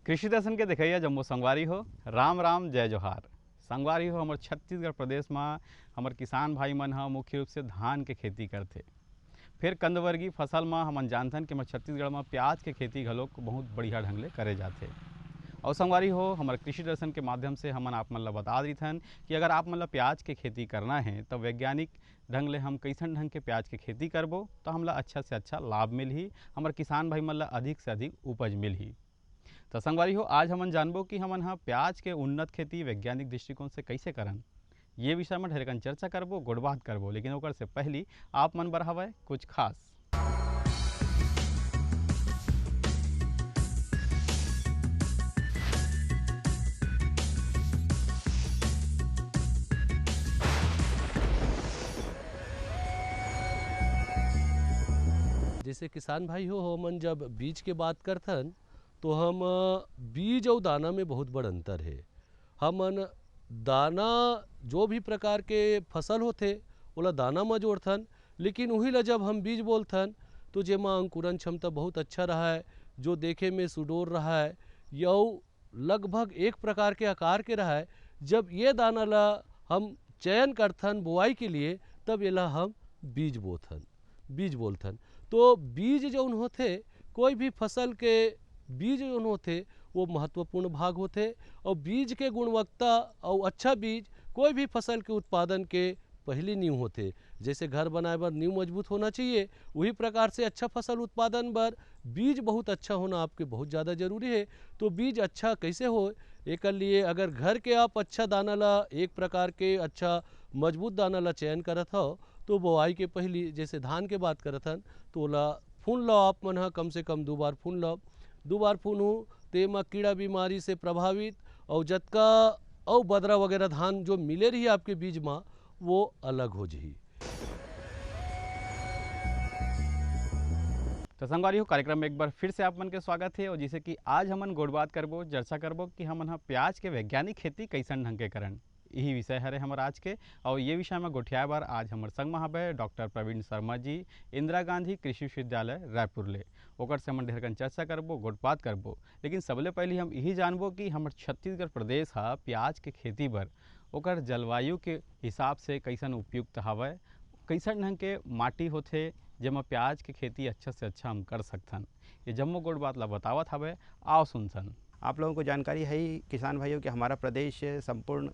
कृषि दर्शन के देखिए जम्मो संगवारी हो। राम राम जय जोहार। संगवारी हो, हमारे छत्तीसगढ़ प्रदेश में हमारे किसान भाई मन मुख्य रूप से धान के खेती करते। फिर कंदवर्गीय फसल में हमन जानथन कि हमारे छत्तीसगढ़ में प्याज के खेती घलोक बहुत बढ़िया ढंग ले करे जाते। और संगवारी हो, हमारे कृषि दर्शन के माध्यम से हमन आप मन ला बता देथन कि अगर आप मन ला प्याज के खेती करना है तो वैज्ञानिक ढंग ले हम कैसन ढंग के प्याज के खेती करबो तो हमला अच्छा से अच्छा लाभ मिलही, हमारे किसान भाई मन ला अधिक से अधिक उपज मिलही। तो संगवारी हो, आज हमन जानबो कि हमन प्याज के उन्नत खेती वैज्ञानिक दृष्टिकोण से कैसे करन। ये विषय में ढेरकन चर्चा करबो, गुड़ बात करबो, लेकिन ओकर से पहली आप मन बर हवय कुछ खास। जैसे किसान भाई हो हमन जब बीज के बात करथन तो हम बीज और दाना में बहुत बड़ अंतर है। हमन दाना जो भी प्रकार के फसल होते ओला दाना में जोड़थन, लेकिन वही ला जब हम बीज बोलथन तो जेमा अंकुरन क्षमता बहुत अच्छा रहा है, जो देखे में सुडोर रहा है, या लगभग एक प्रकार के आकार के रहा है। जब ये दाना ला हम चयन करथन बुआई के लिए तब एला हम बीज बोलथन। तो बीज जौन होते, कोई भी फसल के बीज जौन होते वो महत्वपूर्ण भाग होते। और बीज के गुणवत्ता और अच्छा बीज कोई भी फसल के उत्पादन के पहली नींव होते। जैसे घर बनाए बर नींव मजबूत होना चाहिए, वही प्रकार से अच्छा फसल उत्पादन बर बीज बहुत अच्छा होना आपके बहुत ज़्यादा जरूरी है। तो बीज अच्छा कैसे हो, एक लिए अगर घर के आप अच्छा दाना ला, एक प्रकार के अच्छा मजबूत दाना ला चयन करत हो तो बुआई के पहली जैसे धान के बात करत हन तो ओला फून लो आप मन कम से कम 2 बार फून लो। 2 बार फूनू तेमा कीड़ा बीमारी से प्रभावित और जतका और बदरा वगैरह धान जो मिले रही आपके बीज में वो अलग हो जाही। तो संगवारी हो, कार्यक्रम में एक बार फिर से आप मन के स्वागत है। और जैसे कि आज हमन गुड़ बात करबो, चर्चा करबो कि हमन प्याज के वैज्ञानिक खेती कैसन ढंग के करन। यही विषय हरे हमारे आज के। और ये विषय में गोठियाए बार आज हमारे संग में हवे डॉक्टर प्रवीण शर्मा जी, इंदिरा गांधी कृषि विश्वविद्यालय रायपुर ले। ओकर से हमन ढेरकन चर्चा करबो, गुड़ बात करबो। लेकिन सबले पहले हम यही जानबो कि हमारे छत्तीसगढ़ प्रदेश प्याज के खेती बर ओकर जलवायु के हिसाब से कैसन उपयुक्त हवय, कैसन ढंग के माटी होथे जेमा प्याज के खेती अच्छा से अच्छा हम कर सकथन। ये जम्मो गुड़ बात ला बतावत हवे, आओ सुनसन। आप लोगों को जानकारी है ही किसान भाइयों कि हमारा प्रदेश संपूर्ण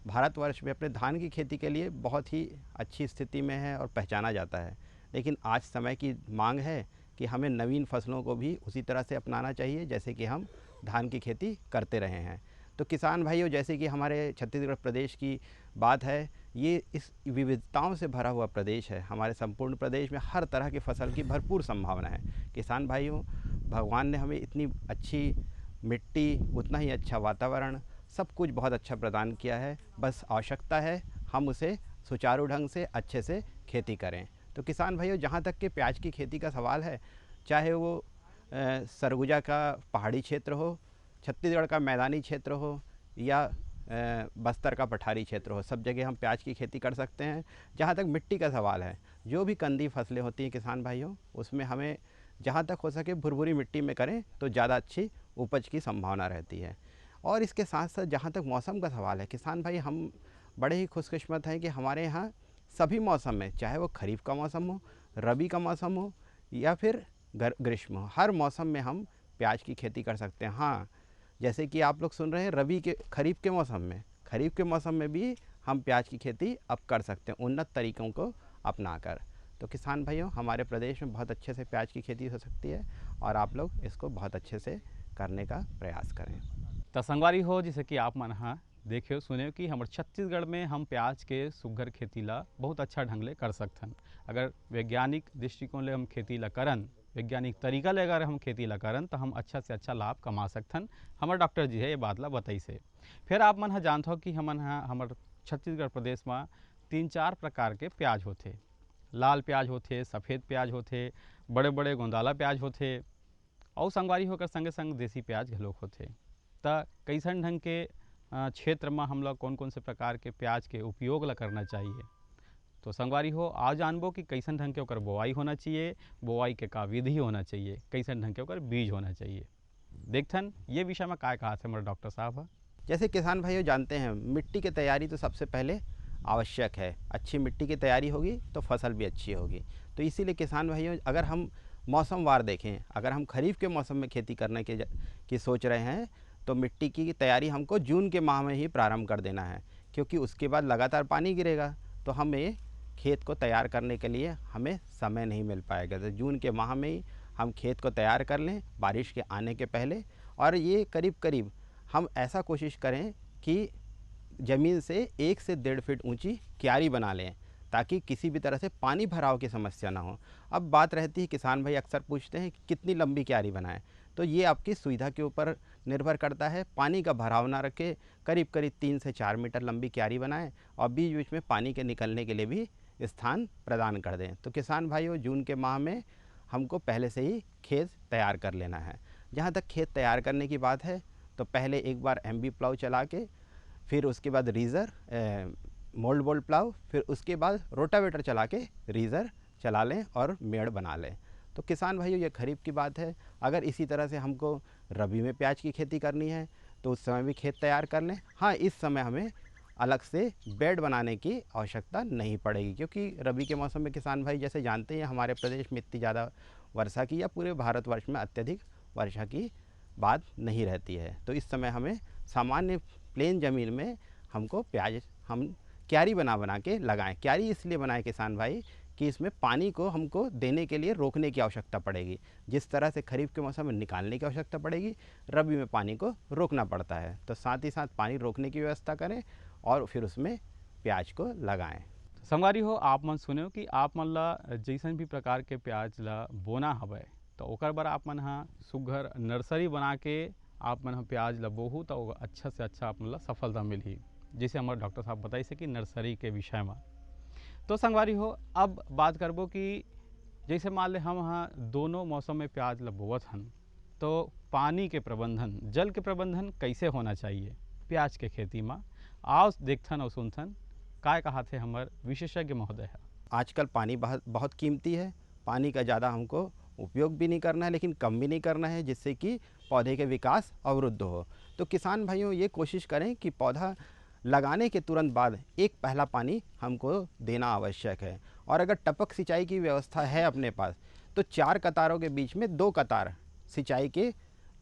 भारतवर्ष में अपने धान की खेती के लिए बहुत ही अच्छी स्थिति में है और पहचाना जाता है। लेकिन आज समय की मांग है कि हमें नवीन फसलों को भी उसी तरह से अपनाना चाहिए जैसे कि हम धान की खेती करते रहे हैं। तो किसान भाइयों, जैसे कि हमारे छत्तीसगढ़ प्रदेश की बात है, ये इस विविधताओं से भरा हुआ प्रदेश है। हमारे संपूर्ण प्रदेश में हर तरह की फसल की भरपूर संभावना है। किसान भाइयों, भगवान ने हमें इतनी अच्छी मिट्टी, उतना ही अच्छा वातावरण, सब कुछ बहुत अच्छा प्रदान किया है। बस आवश्यकता है हम उसे सुचारू ढंग से अच्छे से खेती करें। तो किसान भाइयों, जहाँ तक कि प्याज की खेती का सवाल है, चाहे वो सरगुजा का पहाड़ी क्षेत्र हो, छत्तीसगढ़ का मैदानी क्षेत्र हो या बस्तर का पठारी क्षेत्र हो, सब जगह हम प्याज की खेती कर सकते हैं। जहाँ तक मिट्टी का सवाल है, जो भी कंदी फसलें होती हैं किसान भाइयों, उसमें हमें जहाँ तक हो सके भुरभुरी मिट्टी में करें तो ज़्यादा अच्छी उपज की संभावना रहती है। और इसके साथ साथ जहाँ तक मौसम का सवाल है किसान भाई, हम बड़े ही खुशकिस्मत हैं कि हमारे यहाँ सभी मौसम में, चाहे वो खरीफ का मौसम हो, रबी का मौसम हो या फिर ग्रीष्म हो, हर मौसम में हम प्याज की खेती कर सकते हैं। हाँ, जैसे कि आप लोग सुन रहे हैं खरीफ के मौसम में भी हम प्याज की खेती अब कर सकते हैं उन्नत तरीक़ों को अपनाकर। तो किसान भाइयों, हमारे प्रदेश में बहुत अच्छे से प्याज की खेती हो सकती है और आप लोग इसको बहुत अच्छे से करने का प्रयास करें। तो संगवारी हो, जैसे कि आप मन देखियो सुनियो कि हमारे छत्तीसगढ़ में हम प्याज के सुघ्घर खेती ला बहुत अच्छा ढंग ले कर सकथन। अगर वैज्ञानिक दृष्टिकोण ले हम खेती ला करन, वैज्ञानिक तरीका ले अगर हम खेती ला करन तो हम अच्छा से अच्छा लाभ कमा सकथन। हमारे डॉक्टर जी है ये बात ला बताई से। फिर आप मन जानते हो कि हमारे छत्तीसगढ़ प्रदेश में 3-4 प्रकार के प्याज होते। लाल प्याज होते, सफ़ेद प्याज होते, बड़े बड़े गोंदाला प्याज होते और संगवारी होकर संगे संग देसी प्याज घलोक होते। तो कैसन ढंग के क्षेत्र में हम लोग कौन कौन से प्रकार के प्याज के उपयोग ला करना चाहिए। तो संगवारी हो, आज जानबो कि कैसन ढंग के ओकर बोआई होना चाहिए, बोआई के का विधि होना चाहिए, कैसन ढंग के ओकर बीज होना चाहिए। देखथन ये विषय में काय कहा थे हमारे डॉक्टर साहब। जैसे किसान भाइयों जानते हैं, मिट्टी की तैयारी तो सबसे पहले आवश्यक है। अच्छी मिट्टी की तैयारी होगी तो फसल भी अच्छी होगी। तो इसीलिए किसान भाइयों, अगर हम मौसमवार देखें, अगर हम खरीफ के मौसम में खेती करने की सोच रहे हैं तो मिट्टी की तैयारी हमको जून के माह में ही प्रारंभ कर देना है, क्योंकि उसके बाद लगातार पानी गिरेगा तो हमें खेत को तैयार करने के लिए हमें समय नहीं मिल पाएगा। तो जून के माह में ही हम खेत को तैयार कर लें बारिश के आने के पहले, और ये करीब करीब हम ऐसा कोशिश करें कि ज़मीन से 1 से 1.5 फीट ऊंची क्यारी बना लें, ताकि किसी भी तरह से पानी भराव की समस्या ना हो। अब बात रहती है, किसान भाई अक्सर पूछते हैं कि कितनी लंबी क्यारी बनाएं, तो ये आपकी सुविधा के ऊपर निर्भर करता है। पानी का भराव ना रखे, करीब करीब 3 से 4 मीटर लंबी क्यारी बनाएं और बीच बीच में पानी के निकलने के लिए भी स्थान प्रदान कर दें। तो किसान भाइयों, जून के माह में हमको पहले से ही खेत तैयार कर लेना है। जहाँ तक खेत तैयार करने की बात है, तो पहले एक बार एमबी प्लाव चला के, फिर उसके बाद रीज़र मोल्ड बोल्ड प्लाव, फिर उसके बाद रोटावेटर चला के रीज़र चला लें और मेड़ बना लें। तो किसान भाइयों, ये खरीफ की बात है। अगर इसी तरह से हमको रबी में प्याज की खेती करनी है तो उस समय भी खेत तैयार कर लें। हाँ, इस समय हमें अलग से बेड बनाने की आवश्यकता नहीं पड़ेगी, क्योंकि रबी के मौसम में किसान भाई जैसे जानते हैं, हमारे प्रदेश में इतनी ज़्यादा वर्षा की या पूरे भारतवर्ष में अत्यधिक वर्षा की बात नहीं रहती है। तो इस समय हमें सामान्य प्लेन ज़मीन में हमको प्याज हम क्यारी बना के लगाएं। क्यारी इसलिए बनाएं किसान भाई कि इसमें पानी को हमको देने के लिए रोकने की आवश्यकता पड़ेगी। जिस तरह से खरीफ के मौसम में निकालने की आवश्यकता पड़ेगी, रबी में पानी को रोकना पड़ता है। तो साथ ही साथ पानी रोकने की व्यवस्था करें और फिर उसमें प्याज को लगाएं। संगवारी हो, आप मन सुने कि आप मन ला जैसन भी प्रकार के प्याज ला बोना हवय तो ओकर बर आप मन हा सुघर नर्सरी बना के आप मन हा प्याज ला बोहू तो अच्छा से अच्छा आप मन ला सफलता मिलही। जैसे हमारे डॉक्टर साहब बताई से कि नर्सरी के विषय में। तो संगवारी हो, अब बात करबो कि जैसे मान ले हम हाँ दोनों मौसम में प्याज ला बोवत हन, तो पानी के प्रबंधन, जल के प्रबंधन कैसे होना चाहिए प्याज के खेती में, आओ देखथन और सुनथन काय कहा थे हमार विशेषज्ञ महोदय है। आजकल पानी बहुत कीमती है। पानी का ज़्यादा हमको उपयोग भी नहीं करना है, लेकिन कम भी नहीं करना है, जिससे कि पौधे के विकास अवरुद्ध हो। तो किसान भाइयों, ये कोशिश करें कि पौधा लगाने के तुरंत बाद एक पहला पानी हमको देना आवश्यक है। और अगर टपक सिंचाई की व्यवस्था है अपने पास, तो 4 कतारों के बीच में 2 कतार सिंचाई के,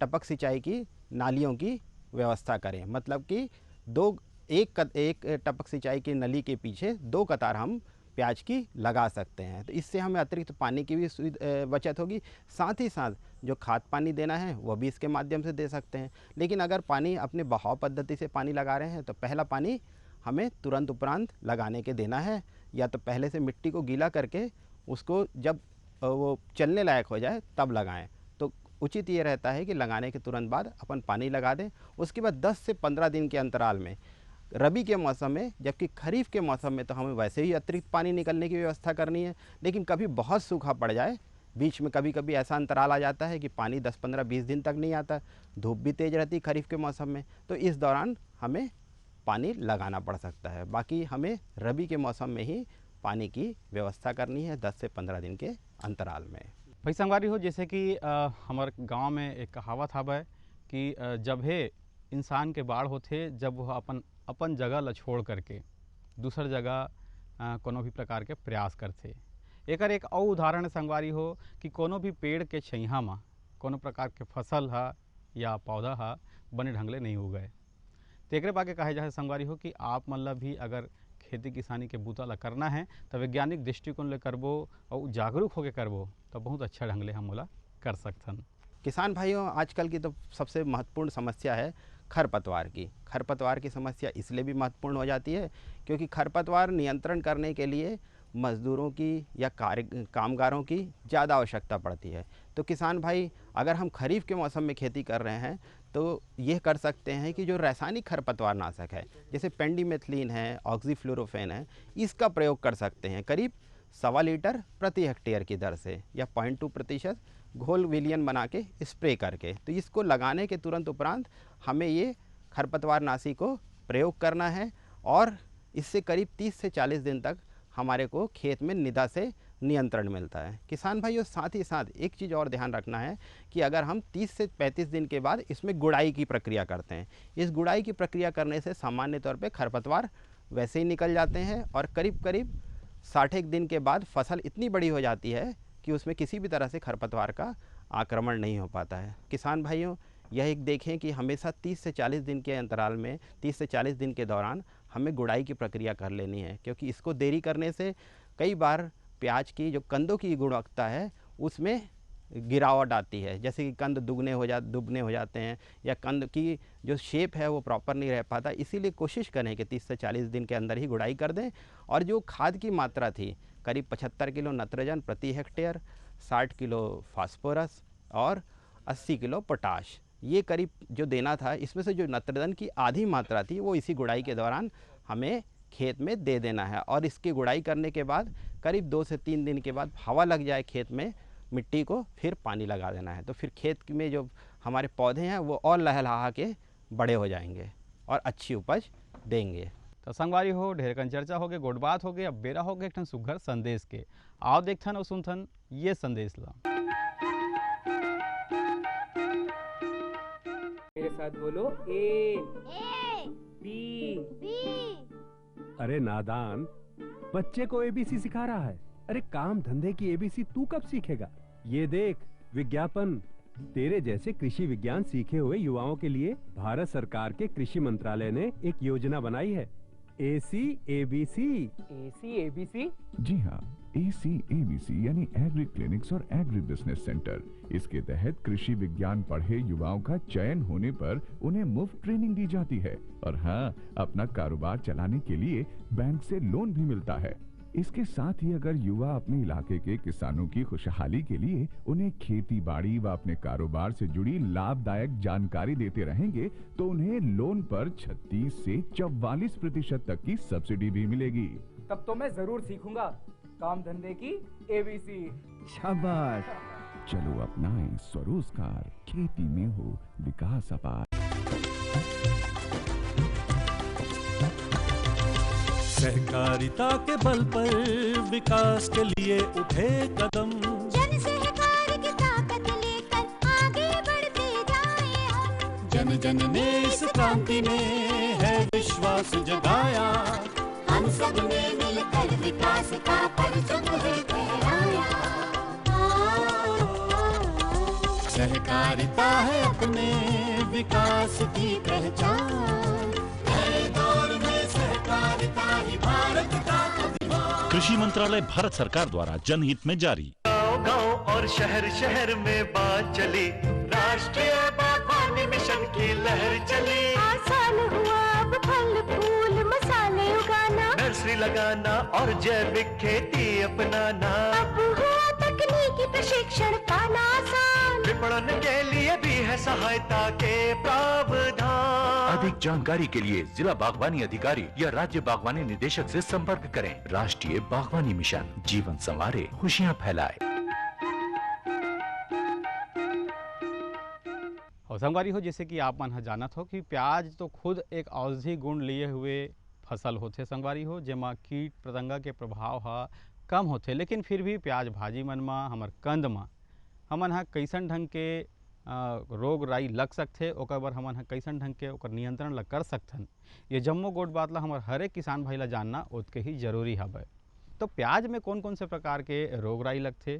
टपक सिंचाई की नालियों की व्यवस्था करें। मतलब कि एक टपक सिंचाई की नली के पीछे 2 कतार हम प्याज की लगा सकते हैं। तो इससे हमें अतिरिक्त पानी की भी बचत होगी। साथ ही साथ जो खाद पानी देना है वह भी इसके माध्यम से दे सकते हैं। लेकिन अगर पानी अपने बहाव पद्धति से पानी लगा रहे हैं तो पहला पानी हमें तुरंत उपरांत लगाने के देना है, या तो पहले से मिट्टी को गीला करके उसको जब वो चलने लायक हो जाए तब लगाएं। तो उचित ये रहता है कि लगाने के तुरंत बाद अपन पानी लगा दें। उसके बाद 10 से 15 दिन के अंतराल में रबी के मौसम में, जबकि खरीफ के मौसम में तो हमें वैसे ही अतिरिक्त पानी निकलने की व्यवस्था करनी है। लेकिन कभी बहुत सूखा पड़ जाए, बीच में कभी कभी ऐसा अंतराल आ जाता है कि पानी 10, 15, 20 दिन तक नहीं आता, धूप भी तेज़ रहती है खरीफ के मौसम में, तो इस दौरान हमें पानी लगाना पड़ सकता है। बाकी हमें रबी के मौसम में ही पानी की व्यवस्था करनी है 10 से 15 दिन के अंतराल में। भाई संगवारी हो, जैसे कि हमारे गांव में एक कहावत हवय कि जब हे इंसान के बाढ़ होते जब वह अपन जगह ला छोड़ करके दूसर जगह कोनो भी प्रकार के प्रयास करते। एकर एक और उदाहरण संगवारी हो कि कोनो भी पेड़ के छइहा में कोनो प्रकार के फसल हा या पौधा हा बने ढंग ले नहीं उगए। तो एक बाके कहे जाए संगवारी हो कि आप मन ला भी अगर खेती किसानी के बूता ला करना है तो वैज्ञानिक दृष्टिकोण ले करबो और जागरूक होकर करबो तो बहुत अच्छा ढंग ले हम ओला कर सकथन। किसान भाइयों, आजकल की तो सबसे महत्वपूर्ण समस्या है खरपतवार की। खरपतवार की समस्या इसलिए भी महत्वपूर्ण हो जाती है क्योंकि खरपतवार नियंत्रण करने के लिए मज़दूरों की या कामगारों की ज़्यादा आवश्यकता पड़ती है। तो किसान भाई, अगर हम खरीफ के मौसम में खेती कर रहे हैं तो ये कर सकते हैं कि जो रासायनिक खरपतवार नाशक है, जैसे पेंडीमेथिलीन है, ऑक्सीफ्लोरोफेन है, इसका प्रयोग कर सकते हैं करीब 1.25 लीटर प्रति हेक्टेयर की दर से, या 0.2% घोल विलियन बना के स्प्रे करके। तो इसको लगाने के तुरंत उपरांत हमें ये खरपतवार नाशी को प्रयोग करना है और इससे करीब 30 से 40 दिन तक हमारे को खेत में निदा से नियंत्रण मिलता है। किसान भाइयों, साथ ही साथ एक चीज़ और ध्यान रखना है कि अगर हम 30 से 35 दिन के बाद इसमें गुड़ाई की प्रक्रिया करते हैं, इस गुड़ाई की प्रक्रिया करने से सामान्य तौर पे खरपतवार वैसे ही निकल जाते हैं और करीब करीब 60 दिन के बाद फसल इतनी बड़ी हो जाती है कि उसमें किसी भी तरह से खरपतवार का आक्रमण नहीं हो पाता है। किसान भाइयों, यह एक देखें कि हमेशा 30 से 40 दिन के अंतराल में 30 से 40 दिन के दौरान हमें गुड़ाई की प्रक्रिया कर लेनी है, क्योंकि इसको देरी करने से कई बार प्याज की जो कंदों की गुणवत्ता है उसमें गिरावट आती है। जैसे कि कंद दुबने हो जाते हैं या कंद की जो शेप है वो प्रॉपर नहीं रह पाता। इसीलिए कोशिश करें कि 30 से 40 दिन के अंदर ही गुड़ाई कर दें। और जो खाद की मात्रा थी, करीब 75 किलो नत्रजन प्रति हेक्टेयर, 60 किलो फास्फोरस और 80 किलो पोटाश, ये करीब जो देना था, इसमें से जो नत्रजन की आधी मात्रा थी वो इसी गुड़ाई के दौरान हमें खेत में दे देना है। और इसकी गुड़ाई करने के बाद करीब 2 से 3 दिन के बाद हवा लग जाए खेत में मिट्टी को, फिर पानी लगा देना है। तो फिर खेत में जो हमारे पौधे हैं वो और लहलहा के बड़े हो जाएंगे और अच्छी उपज देंगे। तो संगवारी हो, ढेर कन चर्चा हो गए, गोट बात हो गए, अब बेरा हो गए एक ठन सुघर संदेश के। आओ देखथन और सुनथन ये संदेश ला। मेरे साथ बोलो, ए बी। अरे नादान, बच्चे को एबीसी सिखा रहा है। अरे काम धंधे की एबीसी तू कब सीखेगा? ये देख विज्ञापन। तेरे जैसे कृषि विज्ञान सीखे हुए युवाओं के लिए भारत सरकार के कृषि मंत्रालय ने एक योजना बनाई है, एसी एबीसी। जी हाँ, ACABC यानी एग्री क्लिनिक्स और एग्री बिजनेस सेंटर। इसके तहत कृषि विज्ञान पढ़े युवाओं का चयन होने पर उन्हें मुफ्त ट्रेनिंग दी जाती है और हाँ, अपना कारोबार चलाने के लिए बैंक से लोन भी मिलता है। इसके साथ ही अगर युवा अपने इलाके के किसानों की खुशहाली के लिए उन्हें खेती बाड़ी व अपने कारोबार से जुड़ी लाभदायक जानकारी देते रहेंगे तो उन्हें लोन पर 36 से 44% तक की सब्सिडी भी मिलेगी। तब तो मैं जरूर सीखूंगा काम धंधे की एबीसी। शाबाश, चलो अपनाएं स्वरोजगार, खेती में हो विकास अपार। सहकारिता के बल पर विकास के लिए उठे कदम, जन सहकार की ताकत लेकर आगे बढ़ते जाएं हम। जन जन ने इस क्रांति में है विश्वास जगाया, हम सब ने मिलकर विकास का परचम है फहराया। सहकारिता है अपने विकास की पहचान, नए दौर में सहकारिता ही भारत का अभिमान। कृषि मंत्रालय भारत सरकार द्वारा जनहित में जारी। गाँव गाँव और शहर शहर में बात चली, राष्ट्रीय बागवानी मिशन की लहर चली। आसान हुआ अब फल फूल मसाले उगाना, नर्सरी लगाना और जैविक खेती अपनाना। अब हुआ तकनीकी प्रशिक्षण पाना आसान, विपणन के लिए भी है सहायता के प्रावधान। अधिक जानकारी के लिए जिला बागवानी अधिकारी या राज्य बागवानी निदेशक से संपर्क करें। राष्ट्रीय बागवानी मिशन, जीवन संवारे, खुशियाँ फैलाए। और संगवारी हो, जैसे कि आप मन जानत हो कि प्याज तो खुद एक औषधि गुण लिए हुए फसल होते संगवारी हो, जेमा कीट पतंगा के प्रभाव हा कम होते, लेकिन फिर भी प्याज भाजी मन में हमर कंद में हमन हा कैसन ढंग के रोग राई लग सकते, ओकर बर हमन हा कैसन ढंग के ओकर नियंत्रण ला कर सकथन, ये जम्मो गोट बात ला हमर हर एक किसान भाई ला जानना ओतके ही जरूरी हवे। तो प्याज में कौन कौन से प्रकार के रोग राई लगथे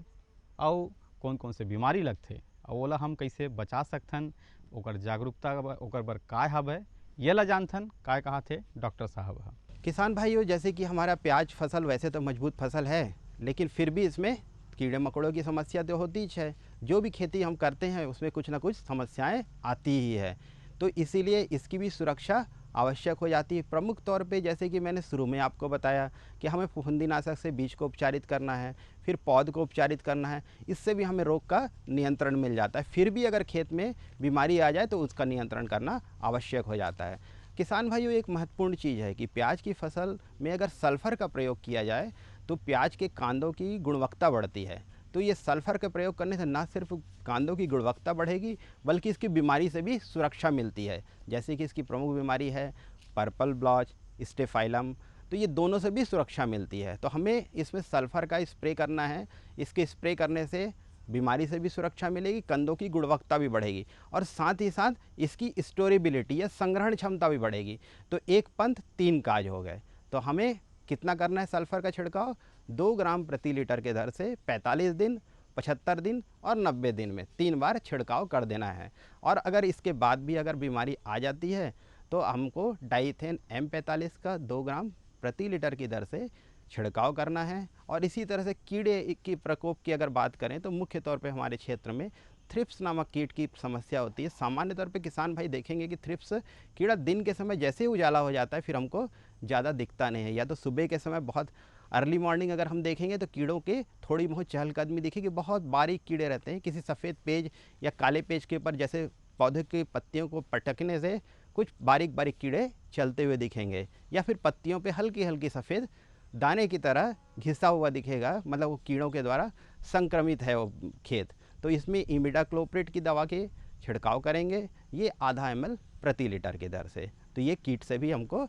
और कौन कौन से बीमारी लगथे और ओला हम कैसे बचा सकथन, ओकर जागरूकता ओकर बर काय हवे, ये ला जानथन काय कहा थे डॉक्टर साहब। किसान भाइयों, जैसे कि हमारा प्याज फसल वैसे तो मजबूत फसल है, लेकिन फिर भी इसमें कीड़े मकोड़ों की समस्या तो होती ही है। जो भी खेती हम करते हैं उसमें कुछ ना कुछ समस्याएं आती ही है, तो इसीलिए इसकी भी सुरक्षा आवश्यक हो जाती है। प्रमुख तौर पे जैसे कि मैंने शुरू में आपको बताया कि हमें फफूंदीनाशक से बीज को उपचारित करना है, फिर पौध को उपचारित करना है, इससे भी हमें रोग का नियंत्रण मिल जाता है। फिर भी अगर खेत में बीमारी आ जाए तो उसका नियंत्रण करना आवश्यक हो जाता है। किसान भाइयों, एक महत्वपूर्ण चीज़ है कि प्याज की फसल में अगर सल्फ़र का प्रयोग किया जाए तो प्याज के कांदों की गुणवत्ता बढ़ती है। तो ये सल्फ़र का प्रयोग करने से न सिर्फ कांदों की गुणवत्ता बढ़ेगी बल्कि इसकी बीमारी से भी सुरक्षा मिलती है। जैसे कि इसकी प्रमुख बीमारी है पर्पल ब्लॉच, स्टेफाइलम, तो ये दोनों से भी सुरक्षा मिलती है। तो हमें इसमें सल्फ़र का स्प्रे करना है। इसके स्प्रे करने से बीमारी से भी सुरक्षा मिलेगी, कंदों की गुणवत्ता भी बढ़ेगी और साथ ही साथ इसकी स्टोरेबिलिटी या संग्रहण क्षमता भी बढ़ेगी। तो एक पंथ 3 काज हो गए। तो हमें कितना करना है सल्फ़र का छिड़काव? 2 ग्राम प्रति लीटर के दर से 45 दिन, 75 दिन और 90 दिन में 3 बार छिड़काव कर देना है। और अगर इसके बाद भी अगर बीमारी आ जाती है तो हमको डाइथेन M45 का 2 ग्राम प्रति लीटर की दर से छिड़काव करना है। और इसी तरह से कीड़े की प्रकोप की अगर बात करें तो मुख्य तौर पे हमारे क्षेत्र में थ्रिप्स नामक कीट की समस्या होती है। सामान्य तौर पे किसान भाई देखेंगे कि थ्रिप्स कीड़ा दिन के समय जैसे ही उजाला हो जाता है फिर हमको ज़्यादा दिखता नहीं है, या तो सुबह के समय बहुत अर्ली मॉर्निंग अगर हम देखेंगे तो कीड़ों के थोड़ी बहुत चहलकदमी दिखेगी। बहुत बारीक कीड़े रहते हैं, किसी सफ़ेद पेज या काले पेज के ऊपर जैसे पौधे की पत्तियों को पटकने से कुछ बारीक बारीक कीड़े चलते हुए दिखेंगे, या फिर पत्तियों पे हल्की हल्की सफ़ेद दाने की तरह घिसा हुआ दिखेगा, मतलब वो कीड़ों के द्वारा संक्रमित है वो खेत। तो इसमें इमिडाक्लोप्रिड की दवा के छिड़काव करेंगे, ये आधा ml प्रति लीटर की दर से। तो ये कीट से भी हमको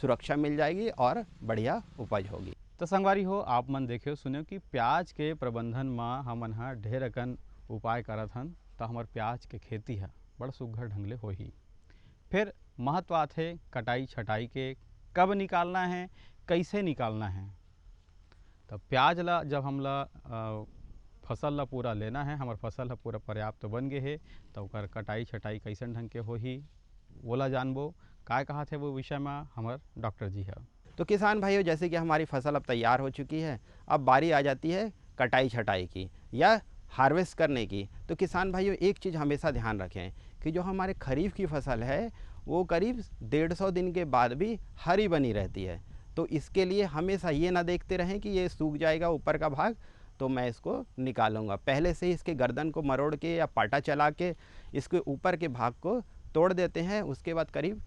सुरक्षा मिल जाएगी और बढ़िया उपज होगी। तो संगवारी हो, आप मन देखे सुनियो कि प्याज के प्रबंधन में हमन हा ढेर अकन उपाय करत हन, तो हमार प्याज के खेती है बड़ सुघर ढंग ले होही। फिर महत्व आथे कटाई छटाई के, कब निकालना है, कैसे निकालना है। तो प्याज ला जब हमला फसल ला पूरा लेना है, हमार फसल ला पूरा पर्याप्त बन गए है, तो ओकर कटाई छटाई कैसन ढंग के होही ओला जानबो। काय कहा थे वो विषय में हमार डॉक्टर जी है। तो किसान भाइयों, जैसे कि हमारी फसल अब तैयार हो चुकी है, अब बारी आ जाती है कटाई छटाई की या हार्वेस्ट करने की। तो किसान भाइयों एक चीज़ हमेशा ध्यान रखें कि जो हमारे खरीफ की फसल है वो करीब 150 दिन के बाद भी हरी बनी रहती है। तो इसके लिए हमेशा ये ना देखते रहें कि ये सूख जाएगा ऊपर का भाग तो मैं इसको निकालूंगा। पहले से ही इसके गर्दन को मरोड़ के या पाटा चला के इसके ऊपर के भाग को तोड़ देते हैं। उसके बाद करीब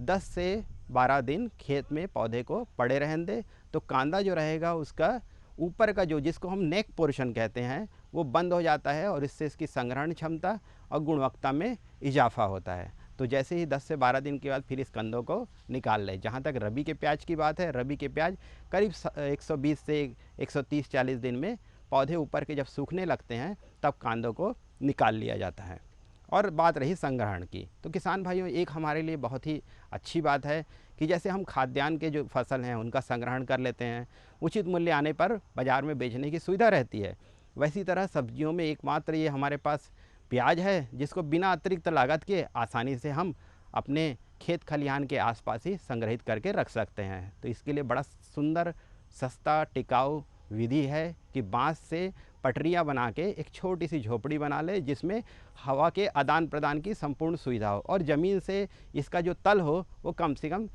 10 से 12 दिन खेत में पौधे को पड़े रहने दें। तो कांदा जो रहेगा उसका ऊपर का जो जिसको हम नेक पोर्शन कहते हैं वो बंद हो जाता है और इससे इसकी संग्रहण क्षमता और गुणवत्ता में इजाफा होता है। तो जैसे ही 10 से 12 दिन के बाद फिर इस कंदों को निकाल लें। जहाँ तक रबी के प्याज की बात है, रबी के प्याज करीब 120 से 130-40 दिन में पौधे ऊपर के जब सूखने लगते हैं तब कांदों को निकाल लिया जाता है। और बात रही संग्रहण की, तो किसान भाइयों एक हमारे लिए बहुत ही अच्छी बात है कि जैसे हम खाद्यान्न के जो फसल हैं उनका संग्रहण कर लेते हैं, उचित मूल्य आने पर बाज़ार में बेचने की सुविधा रहती है। वैसी तरह सब्जियों में एकमात्र ये हमारे पास प्याज है जिसको बिना अतिरिक्त लागत के आसानी से हम अपने खेत खलिहान के आसपास ही संग्रहित करके रख सकते हैं। तो इसके लिए बड़ा सुंदर, सस्ता, टिकाऊ विधि है कि बांस से पटरियां बना के एक छोटी सी झोपड़ी बना ले जिसमें हवा के आदान प्रदान की संपूर्ण सुविधा हो और ज़मीन से इसका जो तल हो वो कम से कम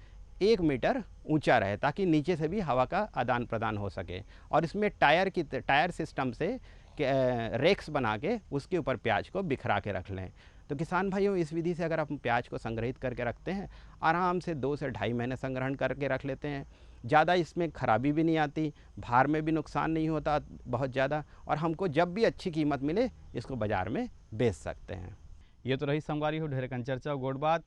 1 मीटर ऊंचा रहे ताकि नीचे से भी हवा का आदान प्रदान हो सके। और इसमें टायर सिस्टम से रेक्स बना के उसके ऊपर प्याज को बिखरा के रख लें। तो किसान भाइयों इस विधि से अगर आप प्याज को संग्रहित करके रखते हैं, आराम से 2 से ढाई महीने संग्रहण करके रख लेते हैं। ज़्यादा इसमें खराबी भी नहीं आती, भार में भी नुकसान नहीं होता बहुत ज़्यादा, और हमको जब भी अच्छी कीमत मिले इसको बाज़ार में बेच सकते हैं। ये तो रही संगवारी हो ढेर कन चर्चा गोड़ बात।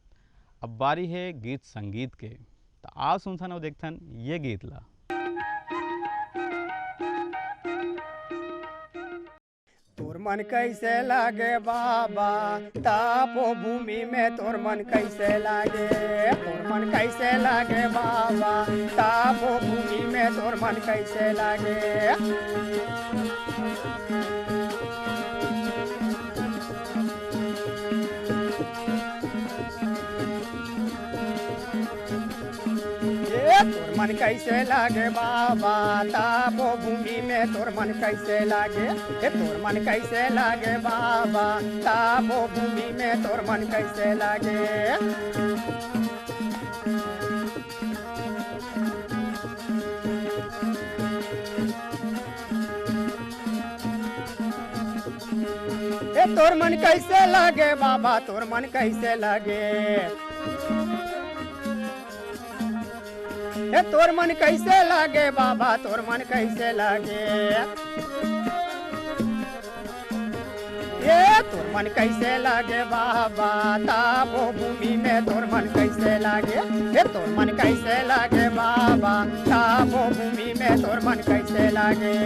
अब बारी है गीत संगीत के, तो आप सुनथन और देखथन ये गीत ला। तोर मन कैसे लागे बाबा तापो भूमि में, तोर मन कैसे लागे, तोर मन कैसे लागे बाबा तापो भूमि में, तोर मन कैसे लागे। तोर मन कैसे लागे बाबा तापो भूमि में, तोर मन कैसे लागे, तोर मन कैसे लागे बाबा तापो भूमि में, तोर मन कैसे लागे। तोर मन कैसे लागे बाबा, तोर मन कैसे लागे, तोर मन कैसे लागे बाबा, तोर मन कैसे लागे। तोर मन कैसे लागे बाबा तापो भूमि में तोर मन कैसे लागे हे तोर मन कैसे लागे बाबा तापो भूमि में तोर मन कैसे लागे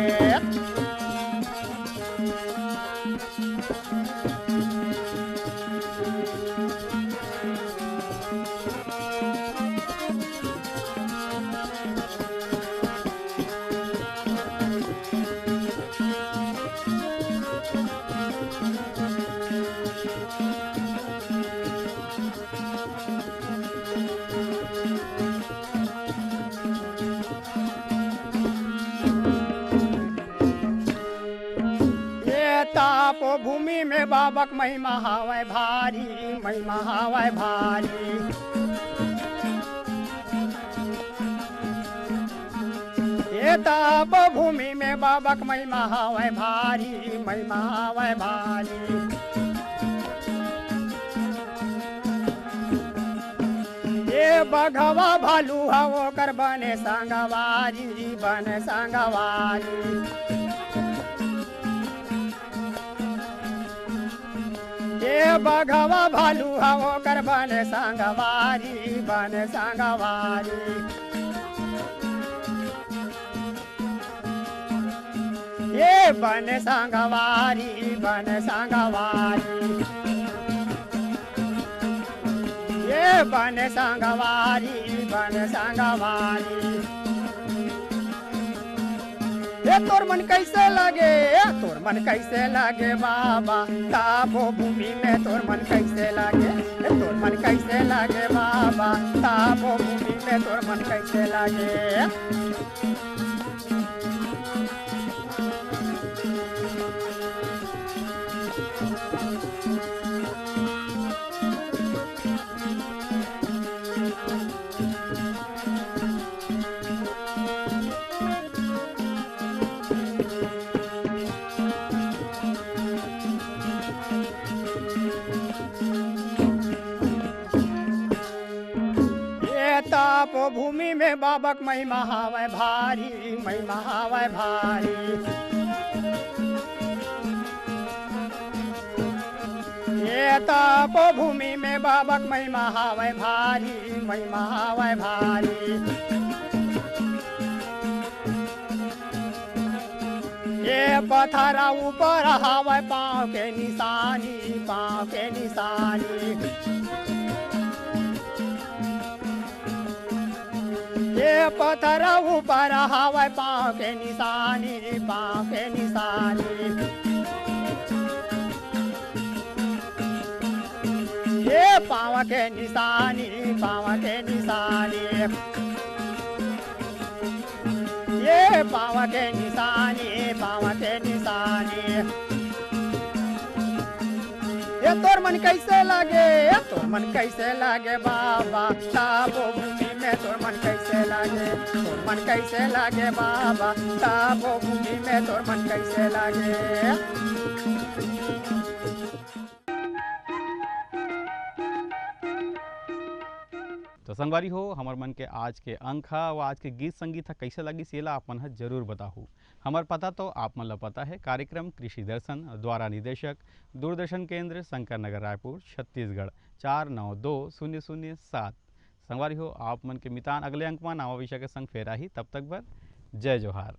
तापो भूमि में बाबक महिमा हावै भारी महिमा हावै भारी ये तापो भूमि में बाबक महिमा हावै भारी महिमा हावै भारी ये बघवा भालू हवो कर बने संगवारी बने संगवारी ये बघवा भालू हवो कर बने संगवारी बने संगवारी ये बने संगवारी बने संगवारी ये बने संगवारी बने संगवारी ये तोर मन कैसे लगे तोर मन कैसे लगे बाबा तापो भूमि में तोर मन कैसे लगे तोर मन कैसे लगे बाबा तापो भूमि में तोर मन कैसे लगे तापो भूमि में बाबक महिमा हावै भारी महिमा हावै भारी ये तापो भूमि में बाबक महिमा हावै भारी महिमा हावै भारी ये पत्थरा ऊपर हावै पाँव के निशानी पाँव के निशानी ये पत्थर ऊपर हावै पाँव के निशानी पाँव के निशानी ये पाँव के निशानी पाँव के निशानी ये पाँव के निशानी पाँव के निशानी ये तोर मन कैसे लागे तोर मन कैसे लागे बाबा तापो भूमि में तोर मन कैसे लागे तोर मन कैसे लागे बाबा तापो भूमि में तोर मन कैसे लागे तो संगवारी हो हमार मन के आज के अंक हा व आज के गीत संगीत हा कैसे लगी सेला आप मन हा जरूर बताहू। हमार पता तो आप मन ला पता है कार्यक्रम कृषि दर्शन द्वारा निदेशक दूरदर्शन केंद्र शंकर नगर रायपुर छत्तीसगढ़ 492007। संगवारी हो आप मन के मितान अगले अंक में नवा विषय के संग फेरा ही तब तक बर जय जोहार।